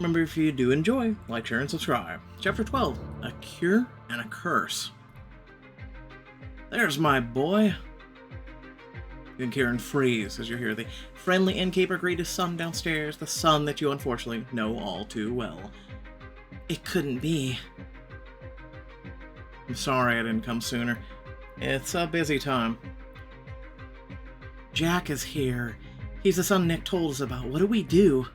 Remember, if you do enjoy, like, share, and subscribe. Chapter 12, A Cure and a Curse. There's my boy. You and Kieran freeze as you hear the friendly innkeeper greet his son downstairs, the son that you unfortunately know all too well. It couldn't be. I'm sorry I didn't come sooner. It's a busy time. Jack is here. He's the son Nick told us about. What do we do?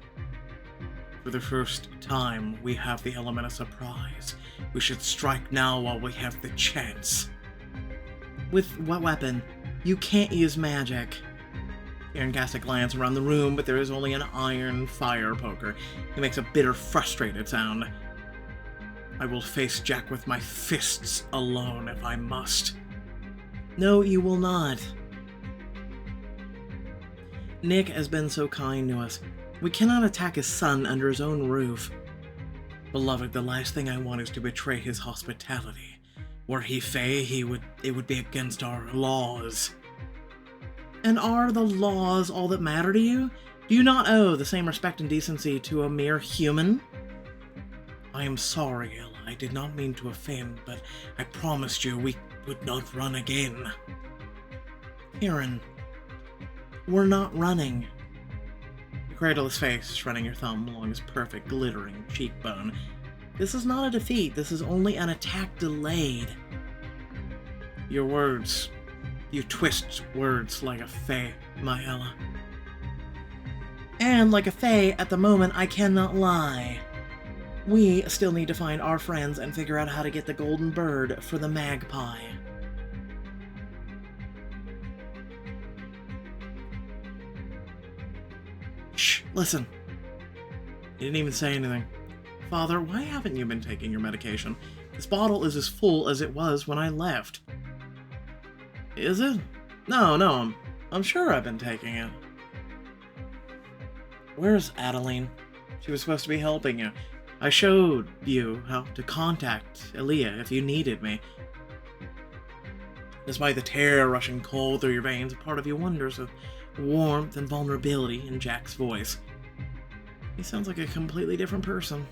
For the first time, we have the element of surprise. We should strike now while we have the chance. With what weapon? You can't use magic. Aaron casts a glance around the room, but there is only an iron fire poker. He makes a bitter, frustrated sound. I will face Jack with my fists alone if I must. No, you will not. Nick has been so kind to us. We cannot attack his son under his own roof. Beloved, the last thing I want is to betray his hospitality. Were he Fey, it would be against our laws. And are the laws all that matter to you? Do you not owe the same respect and decency to a mere human? I am sorry, Ella. I did not mean to offend, but I promised you we would not run again. Kieran, we're not running. You cradle his face, running your thumb along his perfect, glittering cheekbone. This is not a defeat. This is only an attack delayed. Your words. You twist words like a Fey, my Ella. And like a Fey, at the moment, I cannot lie. We still need to find our friends and figure out how to get the golden bird for the Magpie. Shh, listen. He didn't even say anything. Father, why haven't you been taking your medication? This bottle is as full as it was when I left. Is it? No, I'm sure I've been taking it. Where's Adeline? She was supposed to be helping you. I showed you how to contact Aaliyah if you needed me. Despite the terror rushing cold through your veins, a part of you wonders of warmth and vulnerability in Jack's voice. He sounds like a completely different person.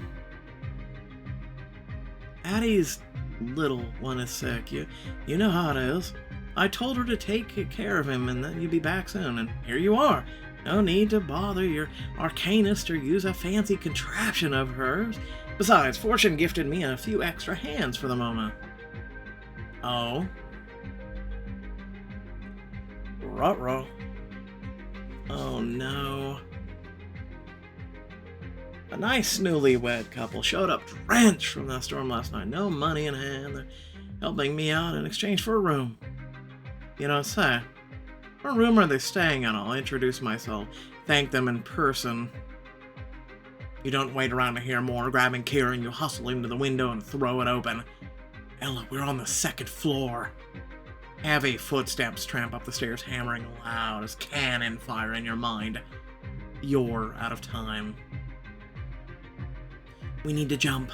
Addie's little one is sick. You know how it is. I told her to take care of him and that you'd be back soon, and here you are. No need to bother your arcanist or use a fancy contraption of hers. Besides, Fortune gifted me a few extra hands for the moment. Oh? Ruh-roh. Oh no. A nice newlywed couple showed up drenched from that storm last night. No money in hand. They're helping me out in exchange for a room. You know, say, what room are they staying in? I'll introduce myself, thank them in person. You don't wait around to hear more. Grabbing Kieran, you hustle him to the window and throw it open. Ella, we're on the second floor. Heavy footsteps tramp up the stairs, hammering loud as cannon fire in your mind. You're out of time. We need to jump.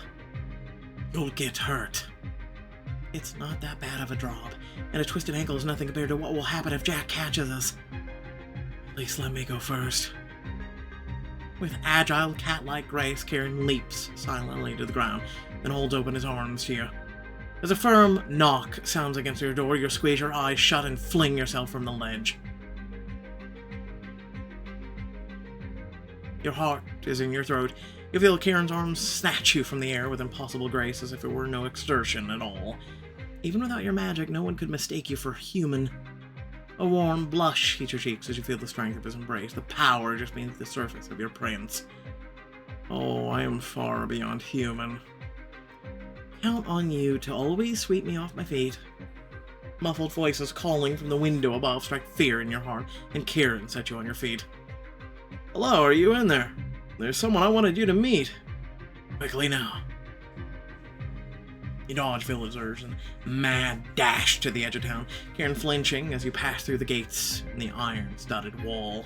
You'll get hurt. It's not that bad of a drop, and a twisted ankle is nothing compared to what will happen if Jack catches us. At least let me go first. With agile, cat-like grace, Kieran leaps silently to the ground, then holds open his arms to you. As a firm knock sounds against your door, you squeeze your eyes shut and fling yourself from the ledge. Your heart is in your throat. You feel Kieran's arms snatch you from the air with impossible grace as if it were no exertion at all. Even without your magic, no one could mistake you for human. A warm blush heats your cheeks as you feel the strength of his embrace, the power just beneath the surface of your prince. Oh, I am far beyond human. Count on you to always sweep me off my feet. Muffled voices calling from the window above strike fear in your heart, and Kieran set you on your feet. Hello, are you in there? There's someone I wanted you to meet. Quickly now. You dodge villagers and mad dash to the edge of town, Kieran flinching as you pass through the gates in the iron-studded wall.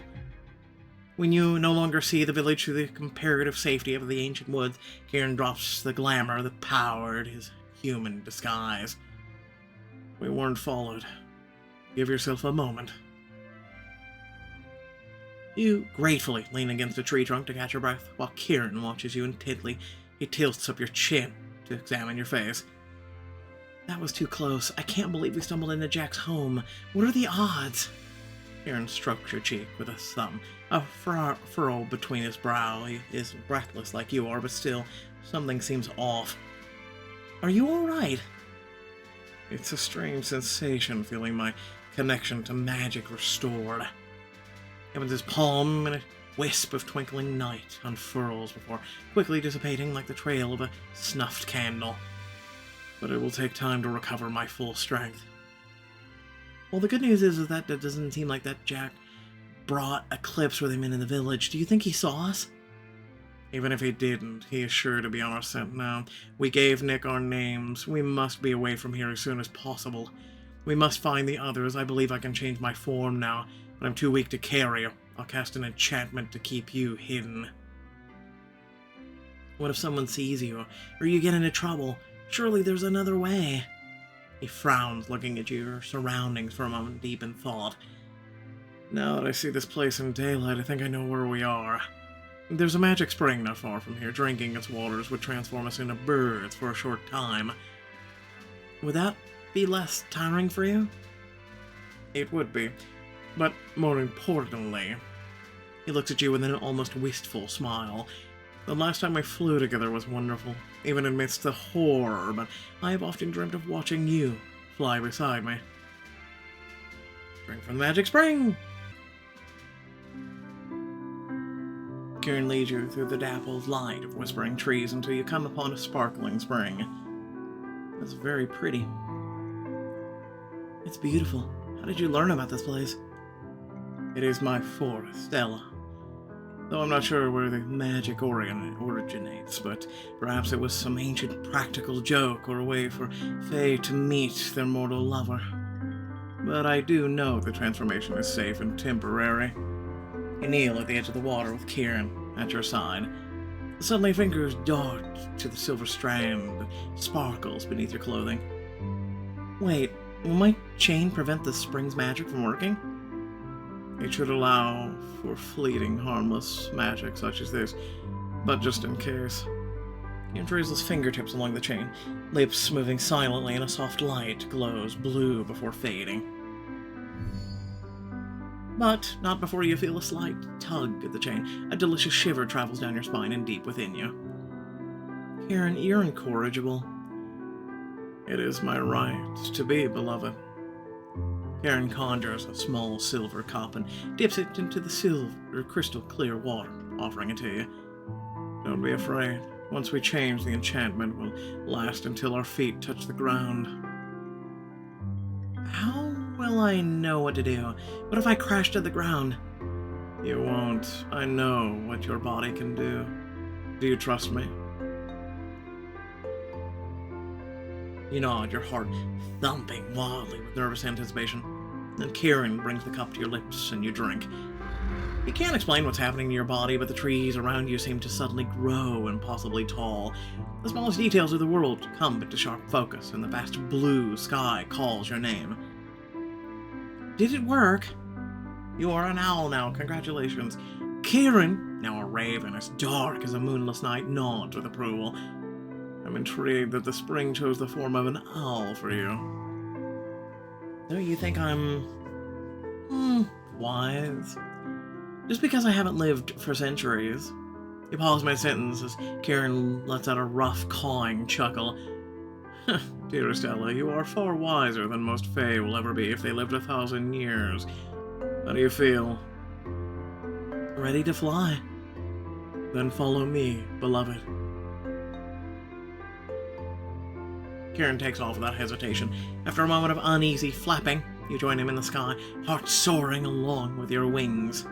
When you no longer see the village through the comparative safety of the ancient woods, Kieran drops the glamour that powered his human disguise. We weren't followed. Give yourself a moment. You gratefully lean against a tree trunk to catch your breath, while Kieran watches you intently. He tilts up your chin to examine your face. That was too close. I can't believe we stumbled into Jack's home. What are the odds? Kieran strokes your cheek with a thumb, a furrow between his brow. He is breathless like you are, but still, something seems off. Are you alright? It's a strange sensation feeling my connection to magic restored. Opens his palm, and a wisp of twinkling night unfurls before quickly dissipating like the trail of a snuffed candle. But it will take time to recover my full strength. Well, the good news is that it doesn't seem like that Jack brought Eclipse with him in the village. Do you think he saw us? Even if he didn't, he is sure to be on our scent now. We gave Nick our names. We must be away from here as soon as possible. We must find the others. I believe I can change my form now, but I'm too weak to carry you. I'll cast an enchantment to keep you hidden. What if someone sees you, or you get into trouble? Surely there's another way. He frowns, looking at your surroundings for a moment, deep in thought. Now that I see this place in daylight, I think I know where we are. There's a magic spring not far from here. Drinking its waters would transform us into birds for a short time. Would that be less tiring for you? It would be. But more importantly, he looks at you with an almost wistful smile. The last time we flew together was wonderful, even amidst the horror, but I have often dreamt of watching you fly beside me. Drink from the magic spring! Kieran leads you through the dappled light of whispering trees until you come upon a sparkling spring. It's very pretty. It's beautiful. How did you learn about this place? It is my forest, Ella. Though I'm not sure where the magic originates, but perhaps it was some ancient practical joke or a way for Fae to meet their mortal lover. But I do know the transformation is safe and temporary. You kneel at the edge of the water with Kieran at your side. Suddenly fingers dart to the silver strand that sparkles beneath your clothing. Wait, will my chain prevent the spring's magic from working? It should allow for fleeting, harmless magic such as this, but just in case. He traces his fingertips along the chain, lips moving silently in a soft light glows blue before fading. But not before you feel a slight tug at the chain. A delicious shiver travels down your spine and deep within you. Kieran, you're incorrigible. It is my right to be, beloved. Kieran conjures a small silver cup and dips it into the silver crystal clear water, offering it to you. Don't be afraid. Once we change, the enchantment will last until our feet touch the ground. How will I know what to do? What if I crash to the ground? You won't. I know what your body can do. Do you trust me? You nod, your heart thumping wildly with nervous anticipation. Then Kieran brings the cup to your lips and you drink. You can't explain what's happening to your body, but the trees around you seem to suddenly grow impossibly tall. The smallest details of the world come into sharp focus, and the vast blue sky calls your name. Did it work? You are an owl now, congratulations. Kieran, now a raven as dark as a moonless night, nods with approval. I'm intrigued that the spring chose the form of an owl for you. Don't you think I'm wise? Just because I haven't lived for centuries. You pause my sentence as Kieran lets out a rough, cawing chuckle. Dearest Ella, you are far wiser than most Fae will ever be if they lived 1,000 years. How do you feel? Ready to fly. Then follow me, beloved. Kieran takes off without hesitation. After a moment of uneasy flapping, you join him in the sky, heart soaring along with your wings.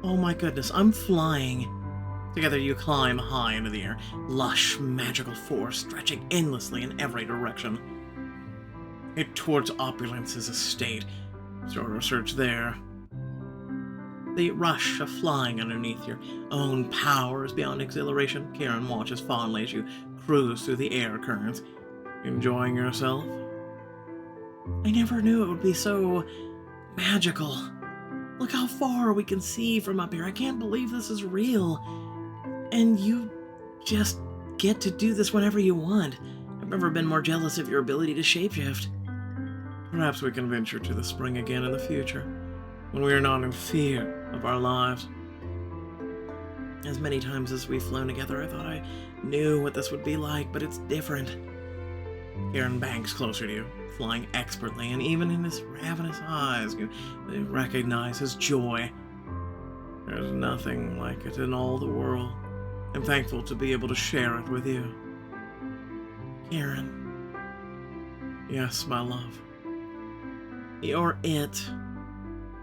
Oh my goodness, I'm flying. Together you climb high into the air, lush, magical forest stretching endlessly in every direction. Head towards Opulence's estate. Start a search there. The rush of flying underneath your own power is beyond exhilaration. Kieran watches fondly as you cruise through the air currents. Enjoying yourself? I never knew it would be so magical. Look how far we can see from up here. I can't believe this is real. And you just get to do this whenever you want. I've never been more jealous of your ability to shapeshift. Perhaps we can venture to the spring again in the future, when we are not in fear of our lives. As many times as we've flown together, I thought I knew what this would be like, but it's different. Kieran banks closer to you, flying expertly, and even in his ravenous eyes, you recognize his joy. There's nothing like it in all the world. I'm thankful to be able to share it with you. Kieran. Yes, my love. You're it.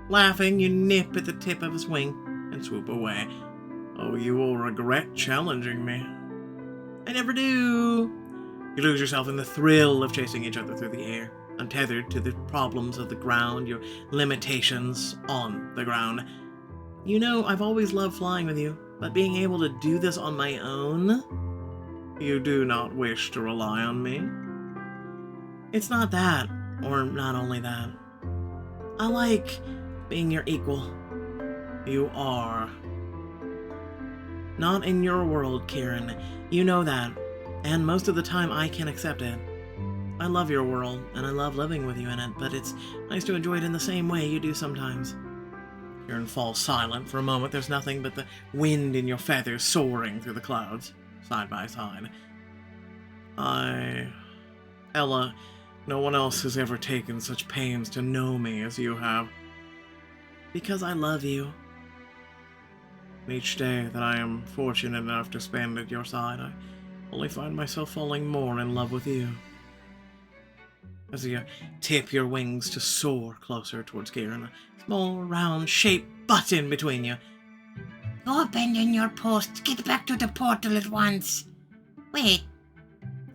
Laughing, you nip at the tip of his wing and swoop away. Oh, you will regret challenging me. I never do. You lose yourself in the thrill of chasing each other through the air, untethered to the problems of the ground, your limitations on the ground. You know, I've always loved flying with you, but being able to do this on my own? You do not wish to rely on me? It's not that, or not only that. I like being your equal. You are. Not in your world, Kieran. You know that. And most of the time I can accept it. I love your world, and I love living with you in it, but it's nice to enjoy it in the same way you do sometimes. Kieran falls silent for a moment. There's nothing but the wind in your feathers soaring through the clouds, side by side. Ella, no one else has ever taken such pains to know me as you have. Because I love you. Each day that I am fortunate enough to spend at your side, I only find myself falling more in love with you. As you tip your wings to soar closer towards Kieran, a small, round, shaped button between you. Go abandon your post. Get back to the portal at once. Wait.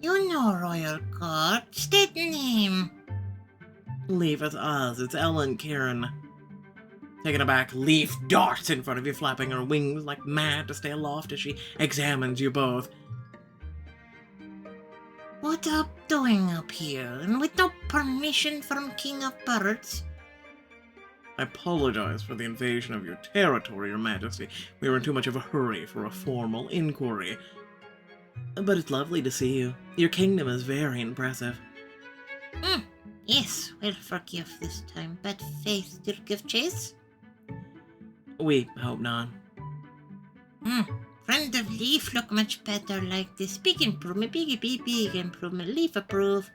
You know Royal Court. State name. Leave it us. It's Ellen, Kieran. Taken aback, Leaf darts in front of you, flapping her wings like mad to stay aloft as she examines you both. What up doing up here, and with no permission from King of Birds? I apologize for the invasion of your territory, Your Majesty. We were in too much of a hurry for a formal inquiry. But it's lovely to see you. Your kingdom is very impressive. Yes, we'll forgive this time, but faith still give chase? We hope not. Friend of Leaf look much better like this. Big improvement, big improvement. Leaf approve.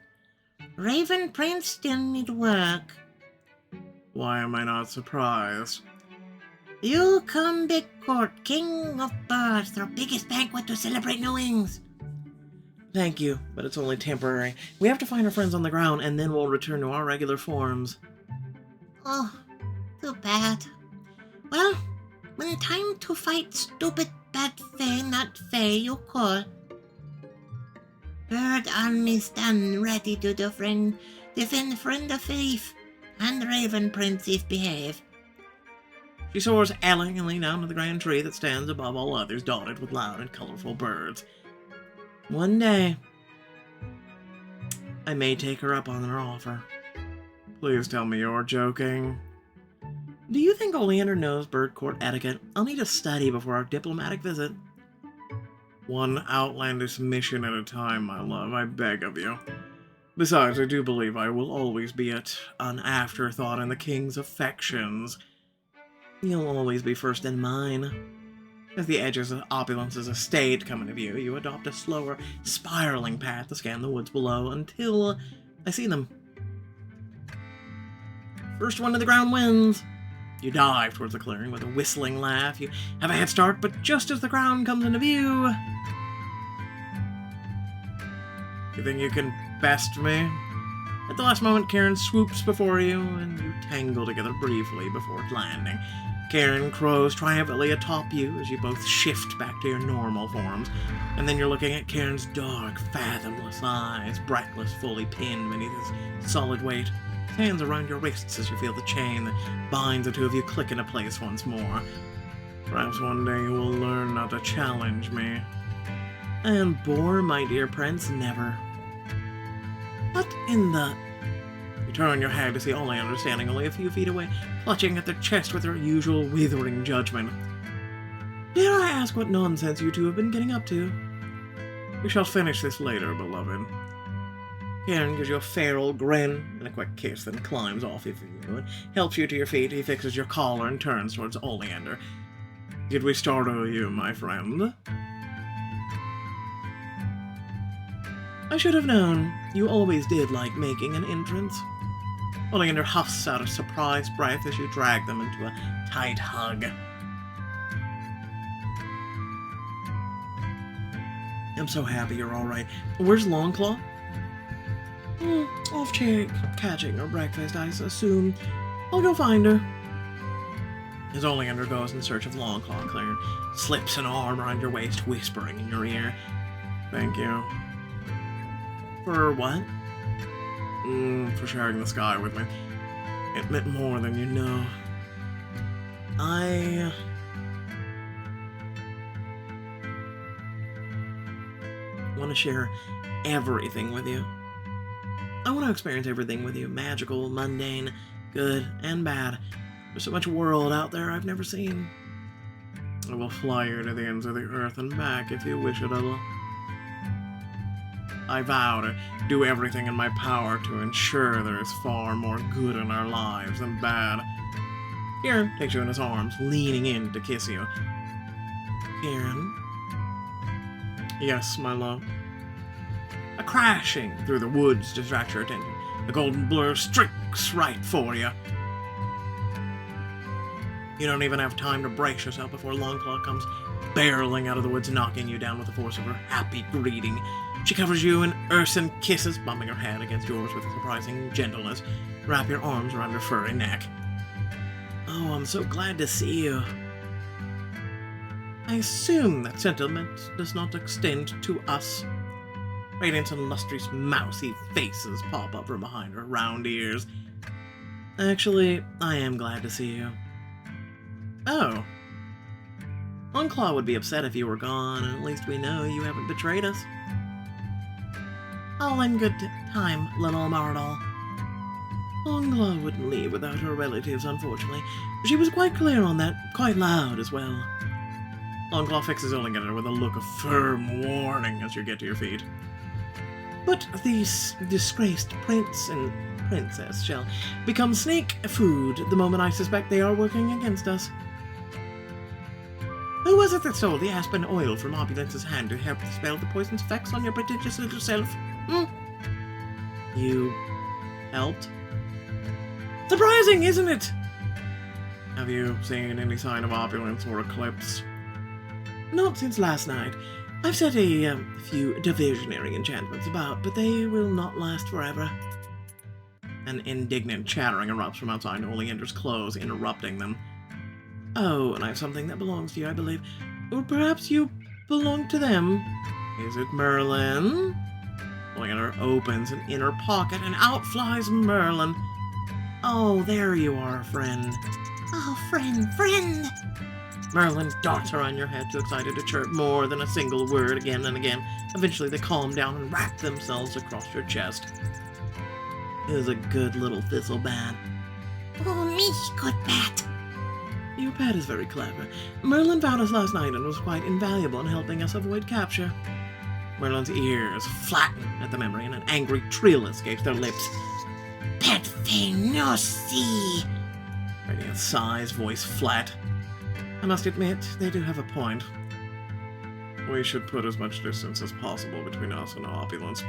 Raven Prince still need work. Why am I not surprised? You come big court, King of Birds, their biggest banquet to celebrate new wings. Thank you, but it's only temporary. We have to find our friends on the ground, and then we'll return to our regular forms. Oh, too bad. Well, when time to fight stupid bad Fae, not Fae, you call. Bird army stand ready to defend friend of Leaf, and Raven Prince if behave. She soars elegantly down to the grand tree that stands above all others, dotted with loud and colorful birds. One day, I may take her up on her offer. Please tell me you're joking. Do you think Oleander knows bird court etiquette? I'll need to study before our diplomatic visit. One outlandish mission at a time, my love, I beg of you. Besides, I do believe I will always be an afterthought in the king's affections. You'll always be first in mine. As the edges of Opulence's estate come into view, you adopt a slower, spiraling path to scan the woods below until I see them. First one to the ground wins. You dive towards the clearing with a whistling laugh. You have a head start, but just as the ground comes into view... You think you can best me? At the last moment, Kieran swoops before you, and you tangle together briefly before landing. Kieran crows triumphantly atop you as you both shift back to your normal forms, and then you're looking at Kieran's dark, fathomless eyes, breathless, fully pinned beneath his solid weight. His hands around your wrists as you feel the chain that binds the two of you click into place once more. Perhaps one day you will learn not to challenge me. And bore, my dear prince, never. What in the... You turn your head to see Oleander standing only a few feet away, clutching at their chest with her usual withering judgment. Dare I ask what nonsense you two have been getting up to? We shall finish this later, beloved. Kieran gives you a feral grin and a quick kiss, then climbs off of you and helps you to your feet. He fixes your collar and turns towards Oleander. Did we startle you, my friend? I should have known. You always did like making an entrance. Oleander huffs out a surprised breath as you drag them into a tight hug. I'm so happy you're alright. Where's Longclaw? Off catching her breakfast, I assume. I'll go find her. As Oleander goes in search of Longclaw, Claire slips an arm around your waist, whispering in your ear. Thank you. For what? For sharing the sky with me. It meant more than you know. I want to share everything with you. I want to experience everything with you. Magical, mundane, good, and bad. There's so much world out there I've never seen. I will fly you to the ends of the earth and back if you wish it a little. I vow to do everything in my power to ensure there is far more good in our lives than bad. Kieran takes you in his arms, leaning in to kiss you. Kieran? Yes, my love. A crashing through the woods distracts your attention. The golden blur streaks right for you. You don't even have time to brace yourself before Longclaw comes barreling out of the woods, knocking you down with the force of her happy greeting. She covers you in Urson kisses, bumping her head against yours with surprising gentleness. Wrap your arms around her furry neck. Oh, I'm so glad to see you. I assume that sentiment does not extend to us. Radiant and lustrous mousy faces pop up from behind her round ears. Actually, I am glad to see you. Oh. Longclaw would be upset if you were gone, and at least we know you haven't betrayed us. All in good time, little Mardal. Longclaw wouldn't leave without her relatives, unfortunately. She was quite clear on that, quite loud as well. Longclaw fixes Oleander with a look of firm warning as you get to your feet. But these disgraced prince and princess shall become snake food the moment I suspect they are working against us. Who was it that stole the aspen oil from Opulence's hand to help dispel the poison's effects on your prodigious little self? You helped? Surprising, isn't it? Have you seen any sign of opulence or eclipse? Not since last night. I've set a few divisionary enchantments about, but they will not last forever. An indignant chattering erupts from outside Oleander's clothes, interrupting them. Oh, and I have something that belongs to you, I believe. Or perhaps you belong to them. Is it Merlin? Oleander opens an inner pocket, and out flies Merlin. Oh, there you are, friend. Oh, friend. Merlin darts around your head, too excited to chirp more than a single word again and again. Eventually they calm down and wrap themselves across your chest. It is a good little thistle bat. Oh, me, good bat. Your pet is very clever. Merlin found us last night and was quite invaluable in helping us avoid capture. Merlin's ears flatten at the memory, and an angry trill escapes their lips. Pet thing, no see. Radiant sighs, voice flat. I must admit, they do have a point. We should put as much distance as possible between us and Opulence.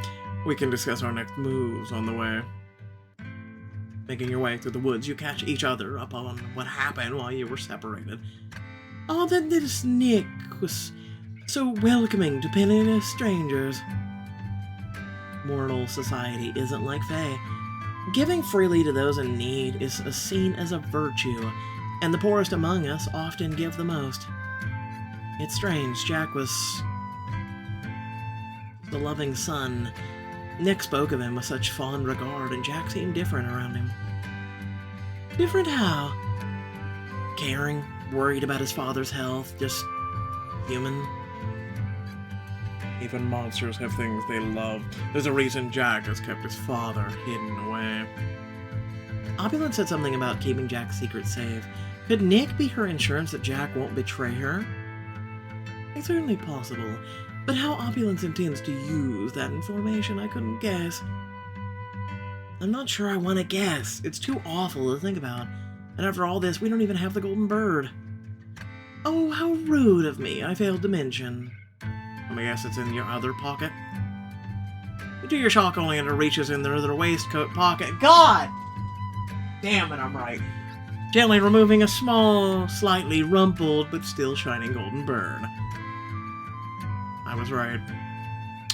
We can discuss our next moves on the way. Making your way through the woods, you catch each other up on what happened while you were separated. Oh, that little snake was so welcoming to penniless strangers. Mortal society isn't like Fae. Giving freely to those in need is seen as a virtue, and the poorest among us often give the most. It's strange, Jack was the loving son. Nick spoke of him with such fond regard, and Jack seemed different around him. Different how? Caring, worried about his father's health, just human. Even monsters have things they love. There's a reason Jack has kept his father hidden away. Opulence said something about keeping Jack's secret safe. Could Nick be her insurance that Jack won't betray her? It's certainly possible, but how Opulence intends to use that information, I couldn't guess. I'm not sure I want to guess. It's too awful to think about. And after all this, we don't even have the golden bird. Oh, how rude of me. I failed to mention. I guess it's in your other pocket. You do your shock only and it reaches in their other waistcoat pocket. God! Damn it, I'm right. Gently removing a small, slightly rumpled, but still shining golden bird. I was right.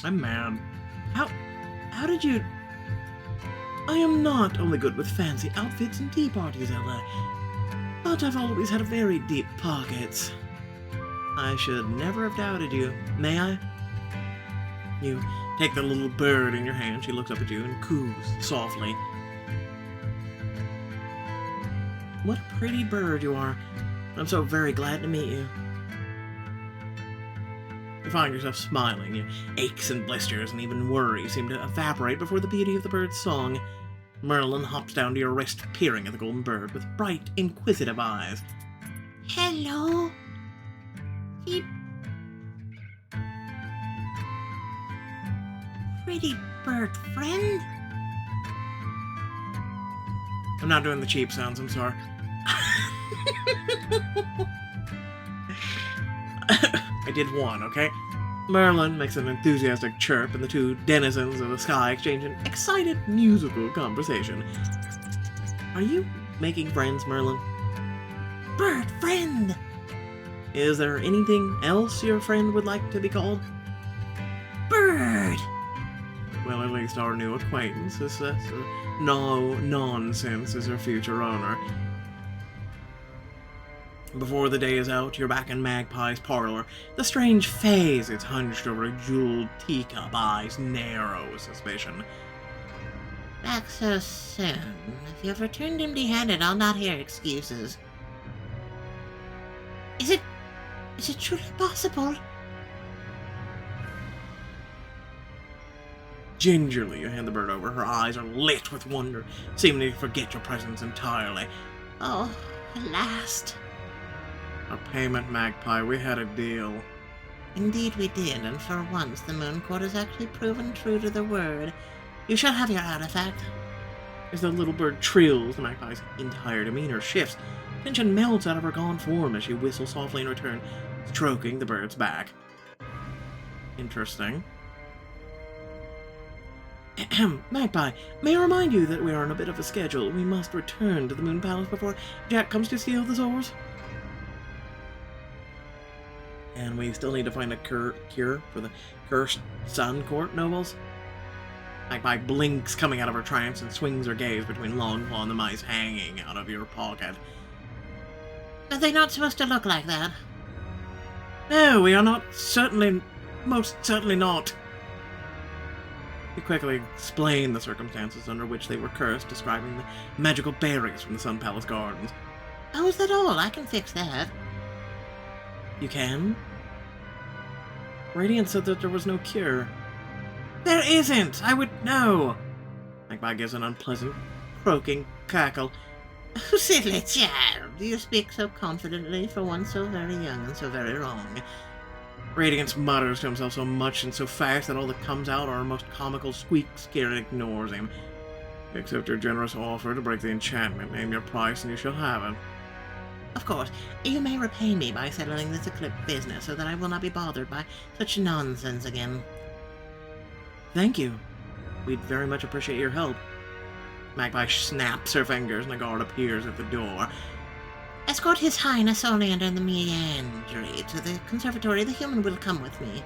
I'm mad. How did you... I am not only good with fancy outfits and tea parties, Ella, but I've always had very deep pockets. I should never have doubted you. May I? You take the little bird in your hand. She looks up at you and coos softly. What a pretty bird you are. I'm so very glad to meet you. You find yourself smiling. Your aches and blisters and even worry seem to evaporate before the beauty of the bird's song. Merlin hops down to your wrist, peering at the golden bird with bright, inquisitive eyes. Hello? Pretty bird friend? I'm not doing the cheap sounds, I'm sorry. I did one, okay? Merlin makes an enthusiastic chirp, and the two denizens of the sky exchange an excited musical conversation. Are you making friends, Merlin? Bird friend! Is there anything else your friend would like to be called? Bird! Well, at least our new acquaintance is no nonsense as her future owner. Before the day is out, you're back in Magpie's parlor. The strange face is hunched over a jeweled teacup, eyes narrow with suspicion. Back so soon. If you've returned empty-handed, I'll not hear excuses. Is it truly possible? Gingerly, you hand the bird over. Her eyes are lit with wonder, seeming to forget your presence entirely. Oh, at last. Our payment, Magpie. We had a deal. Indeed we did, and for once the Moon Court has actually proven true to the word. You shall have your artifact. As the little bird trills, the magpie's entire demeanor shifts. Tension melts out of her gaunt form as she whistles softly in return, stroking the bird's back. Interesting. Ahem, Magpie, may I remind you that we are on a bit of a schedule. We must return to the Moon Palace before Jack comes to steal the swords. And we still need to find a cure for the cursed Sun Court nobles. Magpie blinks coming out of her trance and swings her gaze between Longclaw and the mice hanging out of your pocket. Are they not supposed to look like that? No, we are not. Most certainly not. You quickly explain the circumstances under which they were cursed, describing the magical berries from the Sun Palace gardens. Oh, is that all? I can fix that. You can? Radiant said that there was no cure. There isn't! I would know! Magpie gives an unpleasant, croaking cackle. Oh, silly child, you speak so confidently for one so very young and so very wrong. Radiance mutters to himself so much and so fast that all that comes out are a most comical squeaks. Scared ignores him. Accept your generous offer to break the enchantment. Name your price and you shall have it. Of course, you may repay me by settling this eclipse business so that I will not be bothered by such nonsense again. Thank you. We'd very much appreciate your help. Magpie snaps her fingers and a guard appears at the door. Escort His Highness Oleander and the Meandry to the conservatory. The human will come with me.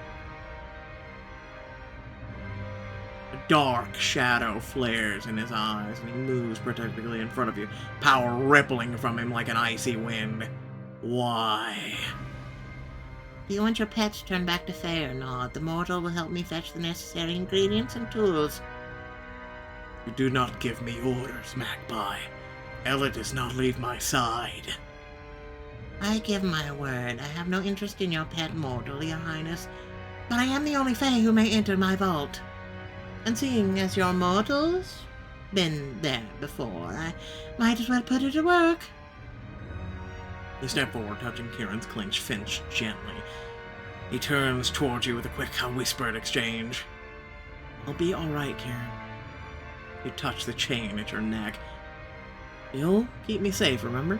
A dark shadow flares in his eyes, and he moves protectively in front of you, power rippling from him like an icy wind. Why? Do you want your pets turned back to fair or not? The mortal will help me fetch the necessary ingredients and tools. You do not give me orders, Magpie. Ella does not leave my side. I give my word. I have no interest in your pet mortal, Your Highness. But I am the only fae who may enter my vault. And seeing as you're mortals, been there before. I might as well put her to work. You step forward, touching Kieran's clenched fist gently. He turns towards you with a quick, whispered exchange. I'll be alright, Kieran. You touch the chain at your neck. You'll keep me safe, remember?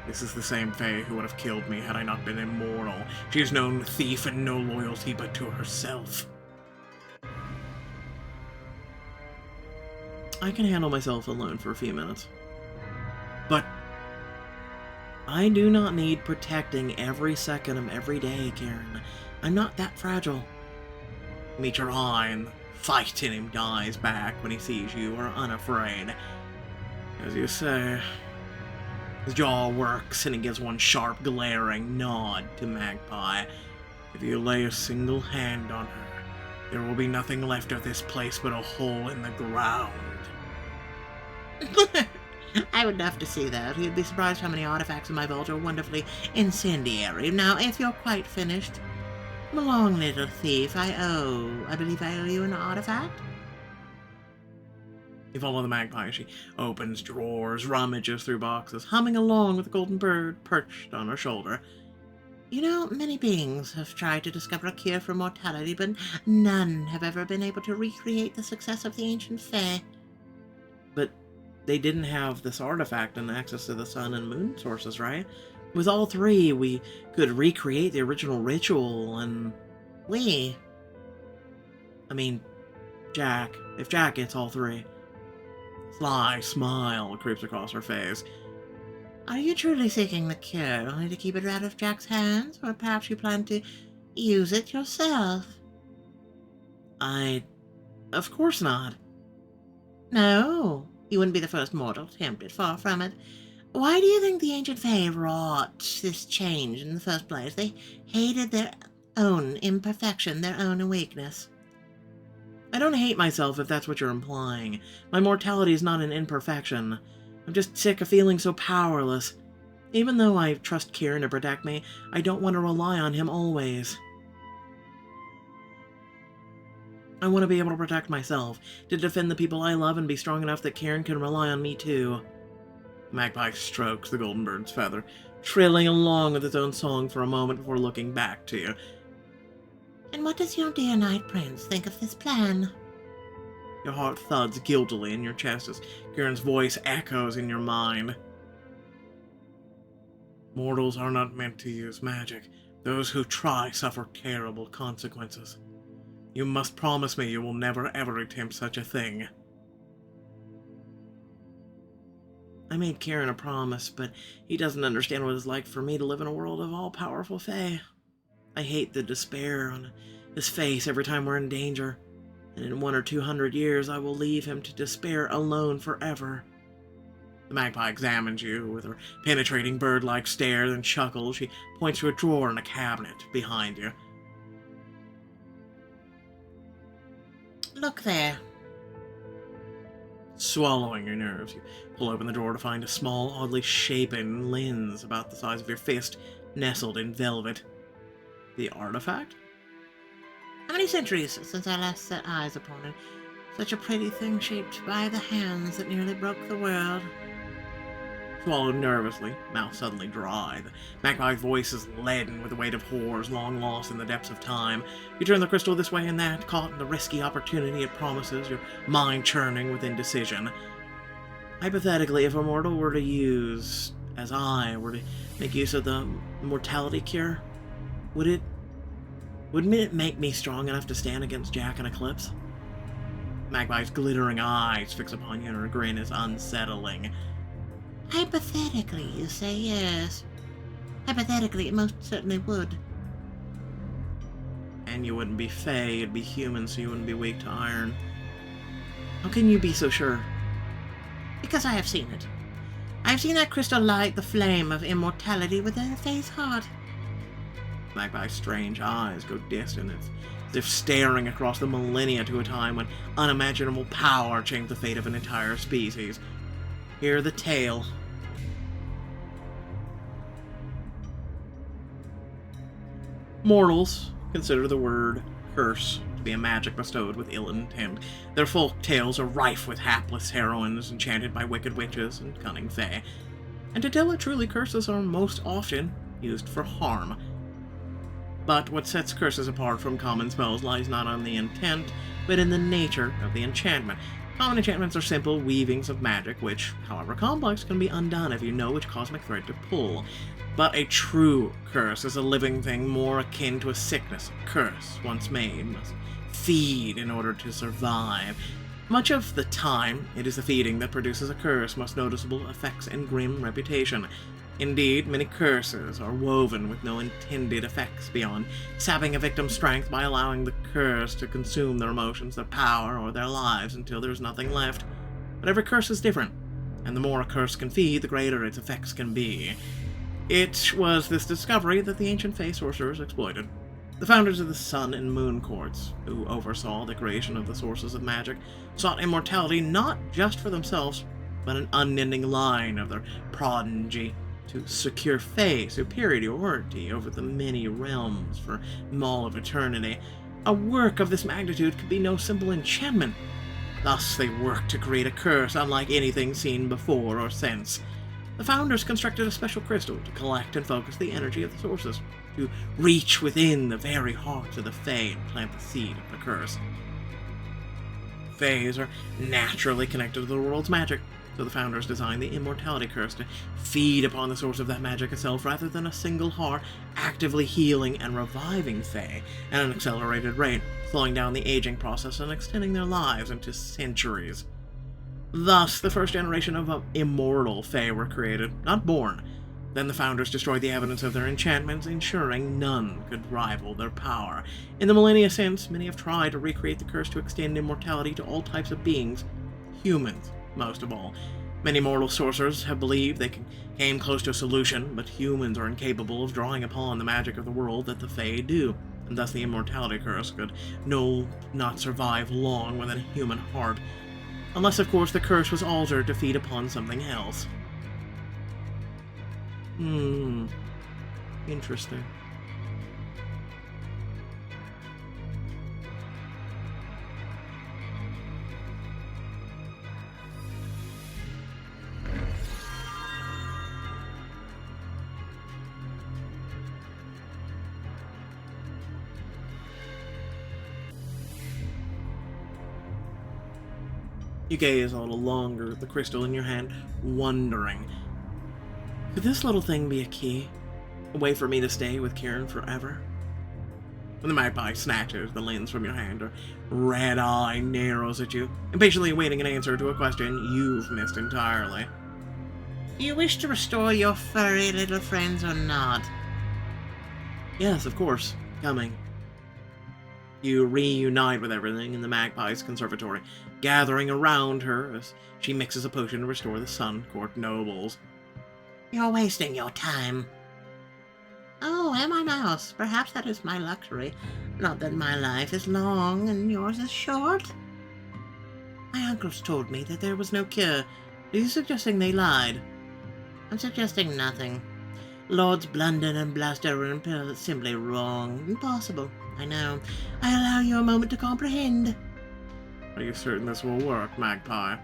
This is the same Fae who would have killed me had I not been immortal. She has known thief and no loyalty but to herself. I can handle myself alone for a few minutes. But I do not need protecting every second of every day, Kieran. I'm not that fragile. You meet your eye, and the fight in him dies back when he sees you are unafraid. As you say, his jaw works and he gives one sharp, glaring nod to Magpie. If you lay a single hand on her, there will be nothing left of this place but a hole in the ground. I would love to see that. You'd be surprised how many artifacts in my vault are wonderfully incendiary. Now, if you're quite finished, come along, little thief. I believe I owe you an artifact. You follow the Magpie. She opens drawers, rummages through boxes, humming along with the golden bird perched on her shoulder. You know, many beings have tried to discover a cure for mortality, but none have ever been able to recreate the success of the ancient Fae. But they didn't have this artifact and access to the sun and moon sources, right? With all three, we could recreate the original ritual and... I mean, Jack. If Jack gets all three. Sly smile creeps across her face. Are you truly seeking the cure, only to keep it out of Jack's hands? Or perhaps you plan to use it yourself? Of course not. No, you wouldn't be the first mortal tempted, far from it. Why do you think the ancient Fae wrought this change in the first place? They hated their own imperfection, their own weakness. I don't hate myself, if that's what you're implying. My mortality is not an imperfection. I'm just sick of feeling so powerless. Even though I trust Kieran to protect me, I don't want to rely on him always. I want to be able to protect myself, to defend the people I love and be strong enough that Kieran can rely on me too. Magpie strokes the golden bird's feather, trilling along with its own song for a moment before looking back to you. And what does your dear Night Prince think of this plan? Your heart thuds guiltily in your chest as Kieran's voice echoes in your mind. Mortals are not meant to use magic. Those who try suffer terrible consequences. You must promise me you will never ever attempt such a thing. I made Kieran a promise, but he doesn't understand what it's like for me to live in a world of all-powerful Fae. I hate the despair on his face every time we're in danger, and in 100 or 200 years I will leave him to despair alone forever. The Magpie examines you with her penetrating bird-like stare, then chuckles. She points to a drawer in a cabinet behind you. Look there. Swallowing your nerves, you pull open the drawer to find a small, oddly shapen lens about the size of your fist, nestled in velvet. The artifact? How many centuries since I last set eyes upon it? Such a pretty thing shaped by the hands that nearly broke the world. Swallowed nervously, mouth suddenly dry. The Magpie's voice is leaden with the weight of horrors long lost in the depths of time. You turn the crystal this way and that, caught in the risky opportunity it promises, your mind churning with indecision. Hypothetically, if a mortal were to use, as I were to make use of the mortality cure, wouldn't it make me strong enough to stand against Jack and Eclipse? Magpie's glittering eyes fix upon you and her grin is unsettling. Hypothetically, you say yes. Hypothetically, it most certainly would. And you wouldn't be Fae, you'd be human, so you wouldn't be weak to iron. How can you be so sure? Because I have seen it. I've seen that crystal light the flame of immortality within a Fae's heart. Magpie's strange eyes go distant, as if staring across the millennia to a time when unimaginable power changed the fate of an entire species. Hear the tale. Mortals consider the word curse to be a magic bestowed with ill intent. Their folk tales are rife with hapless heroines enchanted by wicked witches and cunning fae. And to tell it truly, curses are most often used for harm. But what sets curses apart from common spells lies not on the intent, but in the nature of the enchantment. Common enchantments are simple weavings of magic, which, however complex, can be undone if you know which cosmic thread to pull. But a true curse is a living thing more akin to a sickness. A curse, once made, must feed in order to survive. Much of the time, it is the feeding that produces a curse, most noticeable effects and grim reputation. Indeed, many curses are woven with no intended effects beyond sapping a victim's strength by allowing the curse to consume their emotions, their power, or their lives until there's nothing left. But every curse is different, and the more a curse can feed, the greater its effects can be. It was this discovery that the ancient Fae sorcerers exploited. The founders of the Sun and Moon Courts, who oversaw the creation of the sources of magic, sought immortality not just for themselves, but an unending line of their progeny, to secure Fae superiority over the many realms for all of eternity. A work of this magnitude could be no simple enchantment. Thus they worked to create a curse unlike anything seen before or since. The founders constructed a special crystal to collect and focus the energy of the sources, to reach within the very heart of the Fae and plant the seed of the curse. Faes are naturally connected to the world's magic, so the founders designed the immortality curse to feed upon the source of that magic itself rather than a single heart, actively healing and reviving Fae at an accelerated rate, slowing down the aging process and extending their lives into centuries. Thus, the first generation of immortal Fae were created, not born. Then the founders destroyed the evidence of their enchantments, ensuring none could rival their power. In the millennia since, many have tried to recreate the curse to extend immortality to all types of beings, humans most of all. Many mortal sorcerers have believed they came close to a solution, but humans are incapable of drawing upon the magic of the world that the Fae do, and thus the immortality curse could not survive long within a human heart. Unless, of course, the curse was altered to feed upon something else. Interesting. You gaze a little longer at the crystal in your hand, wondering, could this little thing be a key? A way for me to stay with Kieran forever? When the Magpie snatches the lens from your hand, her red eye narrows at you, impatiently awaiting an answer to a question you've missed entirely. Do you wish to restore your furry little friends or not? Yes, of course. Coming. You reunite with everything in the Magpie's conservatory, gathering around her as she mixes a potion to restore the Sun Court nobles. You're wasting your time. Oh, am I, mouse? Perhaps that is my luxury. Not that my life is long and yours is short. My uncles told me that there was no cure. Are you suggesting they lied? I'm suggesting nothing. Lords Blunder and Bluster were simply wrong. Impossible. I know. I allow you a moment to comprehend. Are you certain this will work, Magpie?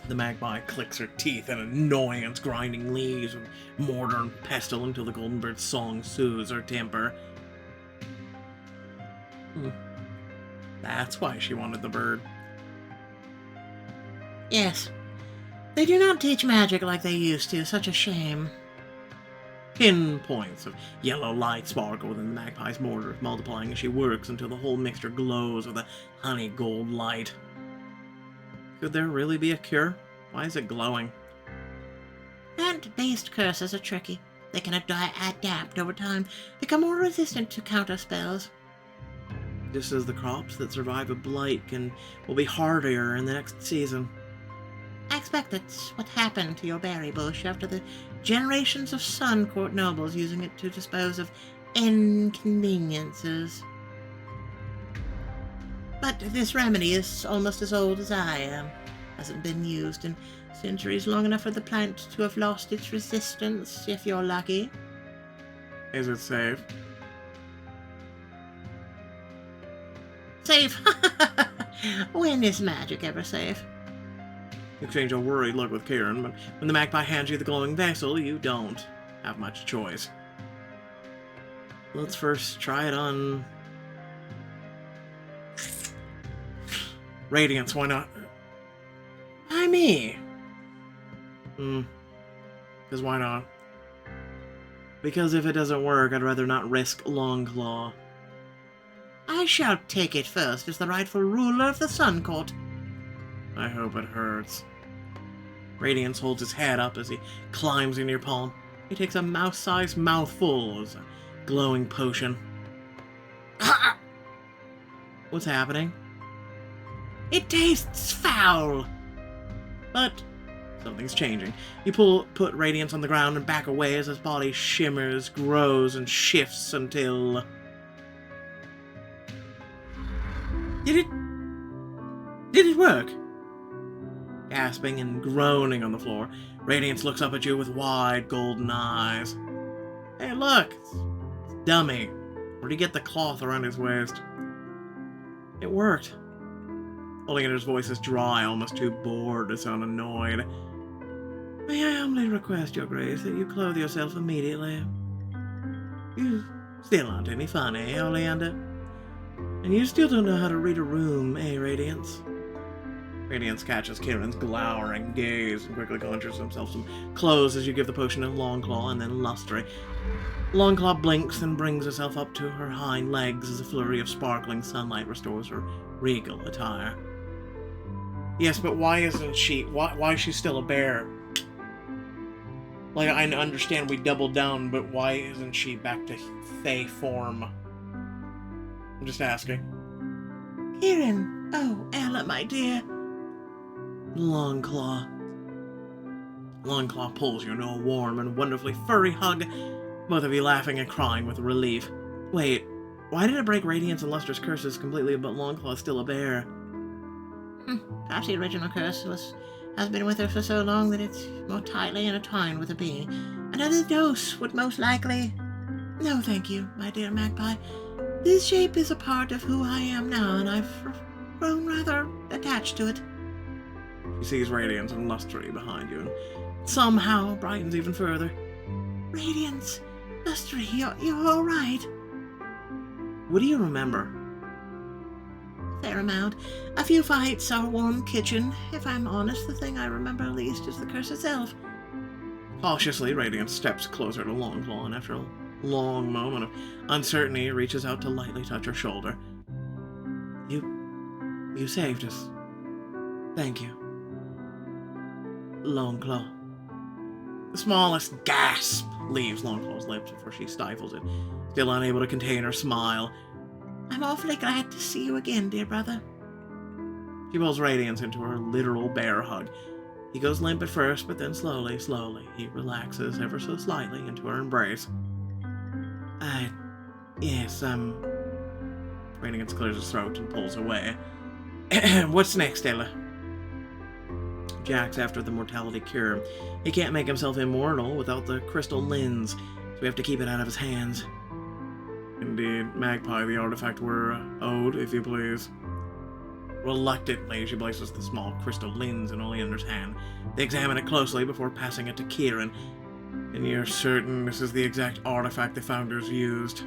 The Magpie clicks her teeth in annoyance, grinding leaves with mortar and pestle until the golden bird's song soothes her temper. That's why she wanted the bird. Yes. They do not teach magic like they used to. Such a shame. Pinpoints of yellow light sparkle within the Magpie's mortar, multiplying as she works until the whole mixture glows with a honey gold light. Could there really be a cure? Why is it glowing? Plant-based curses are tricky. They can adapt over time, become more resistant to counter spells. Just as the crops that survive a blight will be hardier in the next season. I expect that's what happened to your berry bush after the generations of Sun Court nobles using it to dispose of inconveniences. But this remedy is almost as old as I am. Hasn't been used in centuries, long enough for the plant to have lost its resistance, if you're lucky. Is it safe? Safe. When is magic ever safe? Exchange a worried look with Kieran, but when the Magpie hands you the glowing vessel, you don't have much choice. Let's first try it on... Radiance, why not? Why me? Because why not? Because if it doesn't work, I'd rather not risk Longclaw. I shall take it first as the rightful ruler of the Sun Court. I hope it hurts. Radiance holds his head up as he climbs in your palm. He takes a mouse-sized mouthful of a glowing potion. What's happening? It tastes foul. But something's changing. You put Radiance on the ground and back away as his body shimmers, grows, and shifts until... Did it work? Gasping and groaning on the floor, Radiance looks up at you with wide golden eyes. Hey, look! It's dummy. Where'd he get the cloth around his waist? It worked. Holding it, his voice is dry, almost too bored to sound annoyed. May I humbly request, Your Grace, that you clothe yourself immediately? You still aren't any fun, eh, Oleander? And you still don't know how to read a room, eh, Radiance? Radiance catches Kieran's glowering gaze and quickly conjures himself some clothes as you give the potion to Longclaw and then Lustry. Longclaw blinks and brings herself up to her hind legs as a flurry of sparkling sunlight restores her regal attire. Yes, but why isn't she... Why is she still a bear? Like, I understand we doubled down, but why isn't she back to Fae form? I'm just asking. Kieran! Oh, Ella, my dear. Longclaw. Longclaw pulls you into a warm and wonderfully furry hug, both of you laughing and crying with relief. Wait, why did it break Radiance and Luster's curses completely, but Longclaw is still a bear? Perhaps the original curse has been with her for so long that it's more tightly intertwined with her being. Another dose would most likely... No, thank you, my dear Magpie. This shape is a part of who I am now, and I've grown rather attached to it. She sees Radiance and Lustry behind you, and somehow brightens even further. Radiance, Lustry, you're all right. What do you remember? Fair amount. A few fights, our warm kitchen. If I'm honest, the thing I remember least is the curse itself. Cautiously, Radiance steps closer to Longclaw, and after a long moment of uncertainty, reaches out to lightly touch her shoulder. You saved us. Thank you. Longclaw. The smallest gasp leaves Longclaw's lips before she stifles it, still unable to contain her smile. I'm awfully glad to see you again, dear brother. She pulls Radiance into her literal bear hug. He goes limp at first, but then slowly, he relaxes ever so slightly into her embrace. Yes, Radiance clears his throat and pulls away. What's next, Ella? Jack's after the mortality cure. He can't make himself immortal without the crystal lens, so we have to keep it out of his hands. Indeed, Magpie, the artifact we're owed, if you please. Reluctantly, she places the small crystal lens in Oleander's hand. They examine it closely before passing it to Kieran. And you're certain this is the exact artifact the Founders used?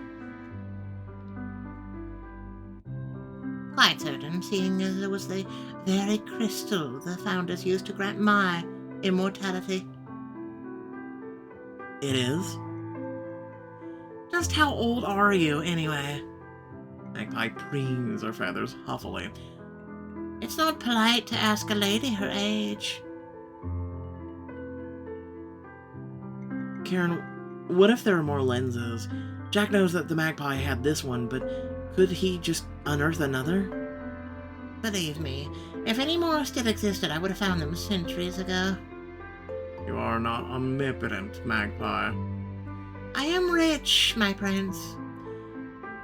Quite certain, seeing as it was the very crystal the Founders used to grant my immortality. It is? Just how old are you, anyway? Magpie preens her feathers huffily. It's not polite to ask a lady her age. Kieran, what if there are more lenses? Jack knows that the Magpie had this one, but could he just unearth another? Believe me, if any more still existed, I would have found them centuries ago. You are not omnipotent, Magpie. I am rich, my prince.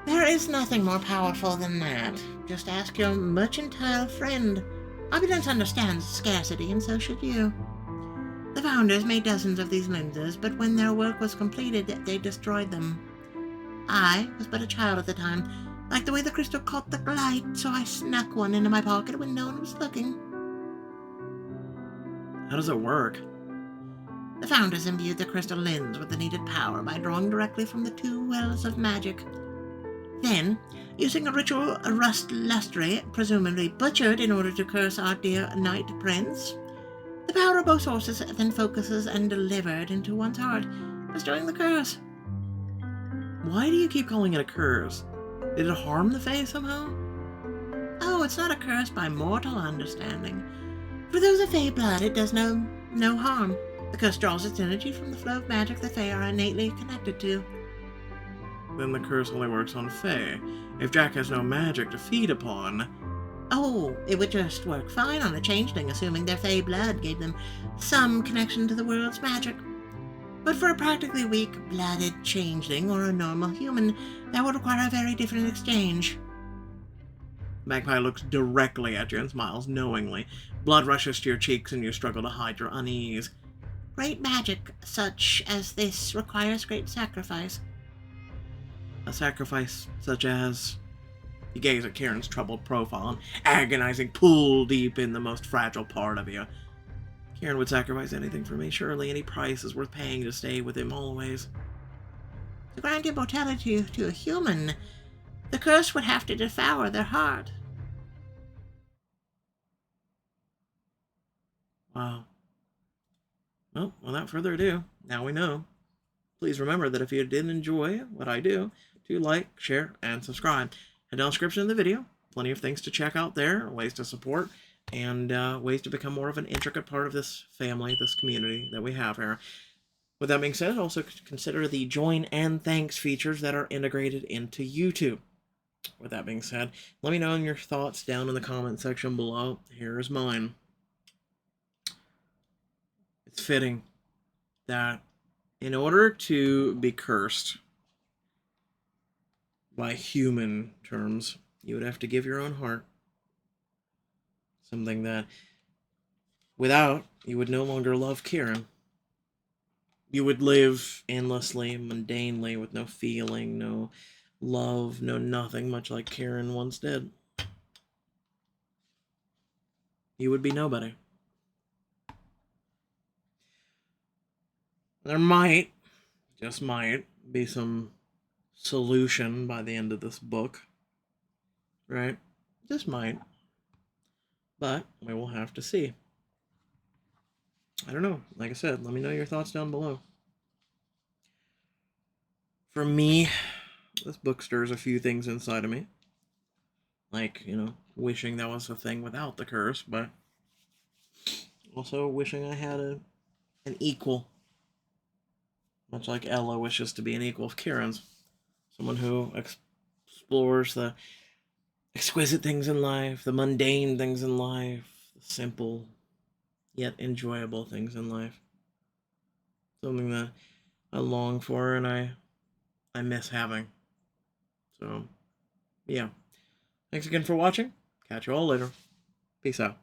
There is nothing more powerful than that. Just ask your mercantile friend. Opulence understands scarcity, and so should you. The Founders made dozens of these lenses, but when their work was completed, they destroyed them. I was but a child at the time, Like the way the crystal caught the light, so I snuck one into my pocket when no one was looking. How does it work? The founders imbued the crystal lens with the needed power by drawing directly from the two wells of magic. Then, using a ritual rust lustre, presumably butchered in order to curse our dear Knight Prince, the power of both sources then focuses and delivered into one's heart, bestowing the curse. Why do you keep calling it a curse? Did it harm the Fae somehow? Oh, it's not a curse by mortal understanding. For those of Fae blood, it does no harm. The curse draws its energy from the flow of magic the Fae are innately connected to. Then the curse only works on Fae. If Jack has no magic to feed upon... Oh, it would just work fine on a changeling, assuming their Fae blood gave them some connection to the world's magic. But for a practically weak-blooded changeling or a normal human, that would require a very different exchange. Magpie looks directly at you and smiles knowingly. Blood rushes to your cheeks and you struggle to hide your unease. Great magic, such as this, requires great sacrifice. A sacrifice such as... You gaze at Kieran's troubled profile, an agonizing pull deep in the most fragile part of you. Kieran would sacrifice anything for me. Surely any price is worth paying to stay with him always. To grant immortality to a human, the curse would have to devour their heart. Wow. Well, without further ado, now we know. Please remember that if you did enjoy what I do, to like, share, and subscribe. Head down the description of the video. Plenty of things to check out there, ways to support, and ways to become more of an intricate part of this family, this community that we have here. With that being said, also consider the join and thanks features that are integrated into YouTube. With that being said, let me know your thoughts down in the comment section below. Here's mine. It's fitting that in order to be cursed by human terms, you would have to give your own heart. Something that without, you would no longer love Kieran. You would live endlessly, mundanely, with no feeling, no love, no nothing, much like Kieran once did. You would be nobody. There might, just might, be some solution by the end of this book. Right? Just might. But we will have to see. I don't know. Like I said, let me know your thoughts down below. For me, this book stirs a few things inside of me. Like, wishing that was a thing without the curse, but also wishing I had an equal. Much like Ella wishes to be an equal of Kieran's. Someone who explores the exquisite things in life, the mundane things in life, the simple yet enjoyable things in life. Something that I long for and I miss having. So, yeah. Thanks again for watching. Catch you all later. Peace out.